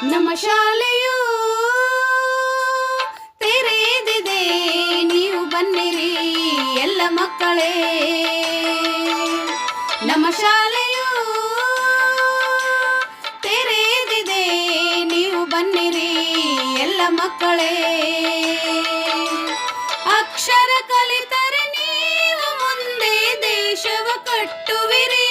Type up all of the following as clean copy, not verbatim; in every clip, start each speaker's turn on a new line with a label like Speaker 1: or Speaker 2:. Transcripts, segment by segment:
Speaker 1: ನಮ್ಮ ಶಾಲೆಯು ತೆರೆದಿದೆ, ನೀವು ಬನ್ನಿರಿ ಎಲ್ಲ ಮಕ್ಕಳೇ. ನಮ್ಮ ಶಾಲೆಯು ತೆರೆದಿದೆ, ನೀವು ಬನ್ನಿರಿ ಎಲ್ಲ ಮಕ್ಕಳೇ. ಅಕ್ಷರ ಕಲಿತರೆ ನೀವು ಮುಂದೆ ದೇಶವ ಕಟ್ಟುವಿರಿ,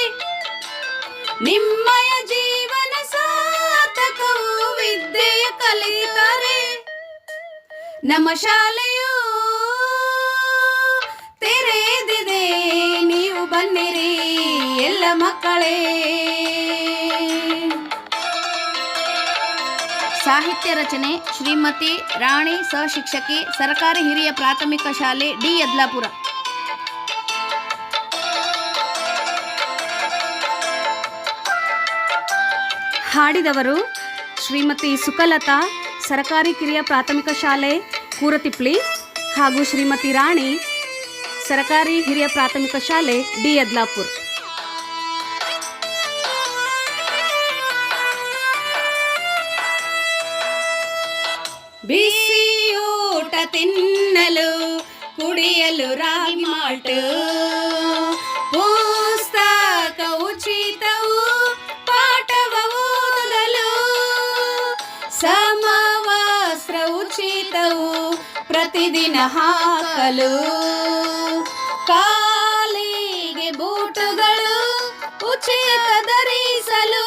Speaker 1: ನಿಮ್ಮಯ ಜೀವನ ಸಾರ್ಥಕವು ವಿದ್ಯೆಯ ಕಲಿತರೆ. ನಮ್ಮ ಶಾಲೆಯು ತೆರೆದಿದೆ, ನೀವು ಬನ್ನಿರಿ ಎಲ್ಲ ಮಕ್ಕಳೇ. ಸಾಹಿತ್ಯ ರಚನೆ ಶ್ರೀಮತಿ ರಾಣಿ, ಸಹಶಿಕ್ಷಕಿ, ಸರ್ಕಾರಿ ಹಿರಿಯ ಪ್ರಾಥಮಿಕ ಶಾಲೆ ಡಿ ಯದ್ಲಾಪುರ. ಹಾಡಿದವರು ಶ್ರೀಮತಿ ಸುಕಲತಾ, ಸರ್ಕಾರಿ ಕಿರಿಯ ಪ್ರಾಥಮಿಕ ಶಾಲೆ ಕೂರತಿಪ್ಲಿ, ಹಾಗೂ ಶ್ರೀಮತಿ ರಾಣಿ, ಸರ್ಕಾರಿ ಹಿರಿಯ ಪ್ರಾಥಮಿಕ ಶಾಲೆ ಡಿ ಯದ್ಲಾಪುರ. ಬಿಸಿಯೂಟ ತಿನ್ನಲು ಕುಡಿಯಲು ರಾಗಿ ಮಾಲ್ಟ್, ಪುಸ್ತಕ ಉಚಿತವು ಪಾಠವ ಓದಲು, ಸಮವಸ್ತ್ರ ಉಚಿತವು ಪ್ರತಿದಿನ ಹಾಕಲು, ಕಾಲಿಗೆ ಬೂಟುಗಳು ಉಚಿತ ಧರಿಸಲು,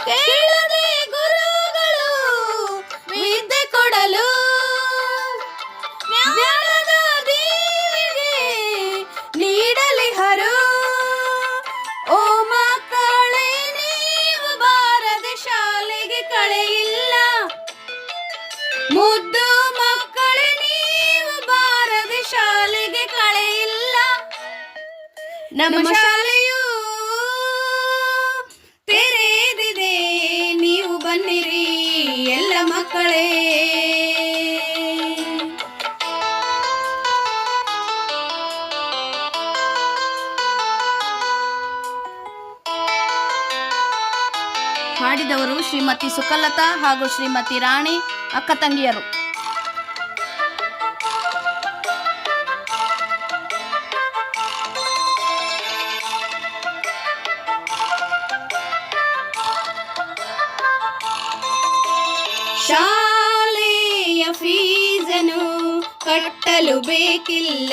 Speaker 1: ಕೇಳದೆ ಗುರುಗಳು ವಿದ್ಯೆ ಕೊಡಲು, ಜ್ಞಾನದ ದೀವಿಗೆ ನೀಡಲಿಹರು. ಓ ಮಕ್ಕಳೇ, ನೀವು ಬಾರದೆ ಶಾಲೆಗೆ ಕಳೆಯಿಲ್ಲ, ಮುದ್ದು ಮಕ್ಕಳೇ, ನೀವು ಬಾರದೆ ಶಾಲೆಗೆ ಕಳೆಯಿಲ್ಲ. ನಮ್ಮ ಶಾಲೆಯು ತೆರೆದಿದೆ, ನೀವು ಬನ್ನಿರಿ ಎಲ್ಲ ಮಕ್ಕಳೇ. ಹಾಡಿದವರು ಶ್ರೀಮತಿ ಸುಕಲತಾ ಹಾಗೂ ಶ್ರೀಮತಿ ರಾಣಿ, ಅಕ್ಕ ತಂಗಿಯರು. ಶಾಲೆಯ ಫೀಸನು ಕಟ್ಟಲು ಬೇಕಿಲ್ಲ,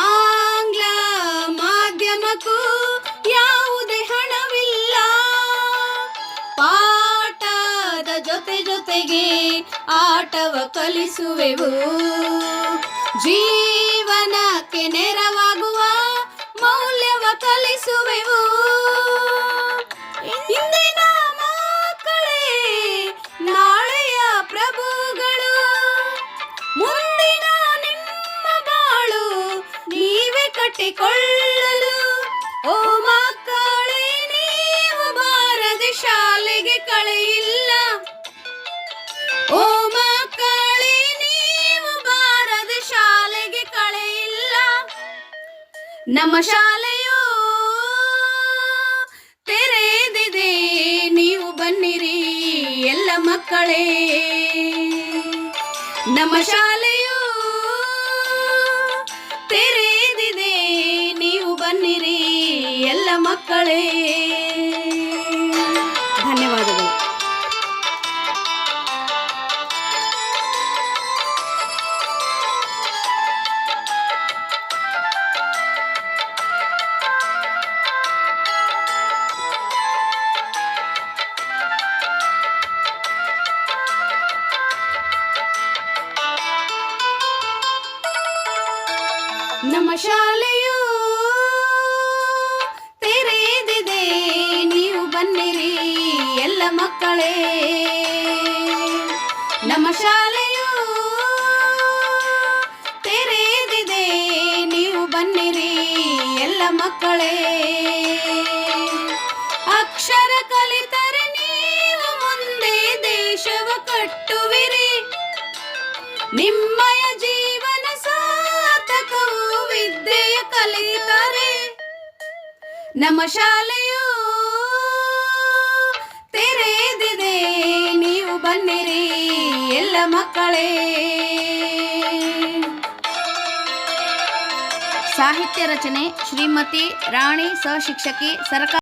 Speaker 1: ಆಂಗ್ಲ ಮಾಧ್ಯಮಕ್ಕೂ ಯಾವುದೇ ಹಣವಿಲ್ಲ, ಪಾಠದ ಜೊತೆ ಜೊತೆಗೆ ಆಟವ ಕಲಿಸುವೆವು, ಜೀವನಕ್ಕೆ ನೆರವಾಗುವ ಮೌಲ್ಯವ ಕಲಿಸುವೆವು. ಇಂದಿನ ಮಕ್ಕಳೇ ನಾಳೆಯ ಪ್ರಭುಗಳು, ಮುಂದಿನ ನಿಮ್ಮ ಬಾಳು ನೀವೇ ಕಟ್ಟಿಕೊಳ್ಳಲು. ಓ ಮಕ್ಕಳೇ, ನೀವು ಬಾರದೆ ಶಾಲೆಗೆ ಕಳೆಯಿಲ್ಲ, ಓ ಮಕ್ಕಳೇ, ನೀವು ಬಾರದೆ ಶಾಲೆಗೆ ಕಳೆಯಿಲ್ಲ. ನಮ್ಮ ಶಾಲೆಯು ತೆರೆದಿದೆ, ನೀವು ಬನ್ನಿರಿ ಎಲ್ಲ ಮಕ್ಕಳೇ. ನಮ್ಮ ಶಾಲೆಯು ತೆರೆದಿದೆ, ನೀವು ಬನ್ನಿರಿ ಎಲ್ಲ ಮಕ್ಕಳೇ. ಧನ್ಯವಾದಗಳು. ನಮ್ಮ ಶಾಲೆಯು ತೆರೆದಿದೆ, ನೀವು ಬನ್ನಿರಿ ಎಲ್ಲ ಮಕ್ಕಳೇ. ನಮ್ಮ ಶಾಲೆಯು ತೆರೆದಿದೆ, ನೀವು ಬನ್ನಿರಿ ಎಲ್ಲ ಮಕ್ಕಳೇ. ಅಕ್ಷರ ಕಲಿತರೆ ನೀವು ಮುಂದೆ ದೇಶವ ಕಟ್ಟುವಿರಿ, ನಿಮ್ಮಯ ಜೀವನ ಸಾರ್ಥಕವು ವಿದ್ಯೆಯ ಕಲಿತರೆ. ನಮ್ಮ ಶಾಲೆಯು ನೀವು ಬನ್ನಿರಿ ಎಲ್ಲ ಮಕ್ಕಳೇ. ಸಾಹಿತ್ಯ ರಚನೆ ಶ್ರೀಮತಿ ರಾಣಿ ಸಹ ಶಿಕ್ಷಕಿ ಸರ್ಕಾರ